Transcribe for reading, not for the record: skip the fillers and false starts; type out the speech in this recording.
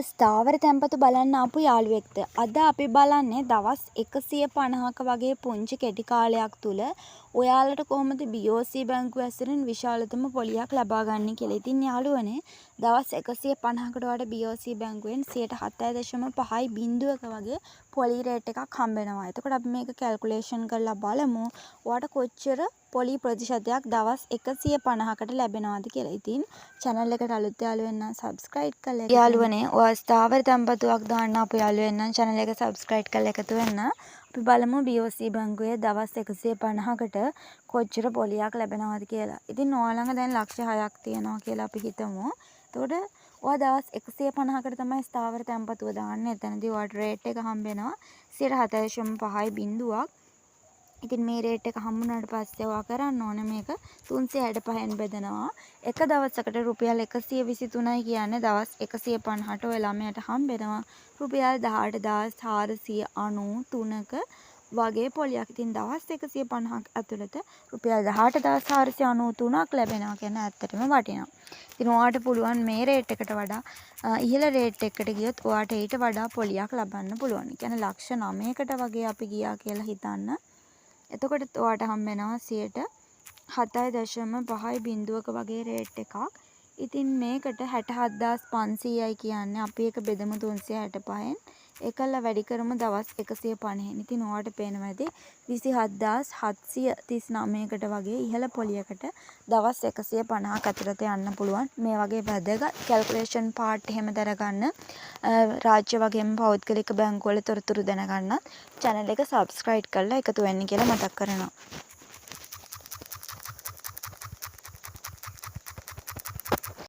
ස්ථාවර තැන්පතු බලන්න ආපු යාළුවෙක්ද? අද අපි බලන්නේ දවස් 150ක වගේ පුංචි කෙටි කාලයක් තුල ඔයාලට කොහොමද BOC බැංකුව ඇසුරින් විශාලතම පොලියක් ලබා ගන්න කියලා. ඉතින් යාළුවනේ දවස් 150කට වඩා BOC බැංකුවෙන් 7.5යි බිංදුවක වගේ පොලි රේට් එකක් හම්බ වෙනවා. එතකොට අපි මේක කැල්කියුලේෂන් කරලා බලමු. ඔයාලට කොච්චර පොලි ප්‍රතිශතයක් දවස් 150කට ලැබෙනවද කියලා. ඉතින් channel එකට අලුත් යාළුවෝ නම් subscribe කරලා යාළුවනේ ඔයා ස්ථාවර තැන්පතුවක් දාන්න අපේ යාළුවෝ නම් channel එක subscribe කරලා එකතු වෙන්න. අපි බලමු BOC බැංකුවේ දවස් 150කට කොච්චර පොලියක් ලැබෙනවද කියලා. ඉතින් ඔයා ළඟ දැන් ලක්ෂ 6ක් තියෙනවා කියලා අපි හිතමු. එතකොට ඔයා දවස් 150කට තමයි ස්ථාවර තැන්පතුව දාන්නේ. එතනදී ඔයාට රේට් එක හම්බ වෙනවා 7.5යි බිංදුවක්. ඉතින් මේ රේට් එක හම්බුනාට පස්සේ ඔයා කරන්න ඕනේ මේක 365න් බෙදනවා. එක දවසකට රුපියල් 123යි කියන්නේ දවස් 150ට ඔය ළමයට හම්බෙනවා රුපියල් 18493ක වගේ පොලියක්. ඉතින් දවස් 150ක් ඇතුළත රුපියල් 18493ක් ලැබෙනවා කියන ඇත්තටම වටිනවා. ඉතින් ඔයාට පුළුවන් මේ රේට් එකට වඩා ඉහළ රේට් එකකට ගියොත් ඔයාට ඊට වඩා පොලියක් ලබන්න පුළුවන්. ඒ කියන්නේ ලක්ෂ 9කට වගේ අපි ගියා කියලා හිතන්න. එතකොට ඔයාට හම්බ වෙනවා 7.5යි බිංදුවක වගේ රේට් එකක්. ඉතින් මේකට 67500යි කියන්නේ අපි එක බෙදමු 365න්. ඒකල වැඩි කරමු දවස් 150න්. ඉතින් ඔයාට පේනවා ඇති 27739කට වගේ ඉහළ පොලියකට දවස් 150ක් ඇතුළත යන්න පුළුවන්. මේ වගේ වැදගත් කැල්කියුලේෂන් පාර්ට් එහෙම දරගන්න රාජ්‍ය වගේම පෞද්ගලික බැංකුවල තොරතුරු දැනගන්න channel එක subscribe කරලා එකතු වෙන්න කියලා මතක් කරනවා.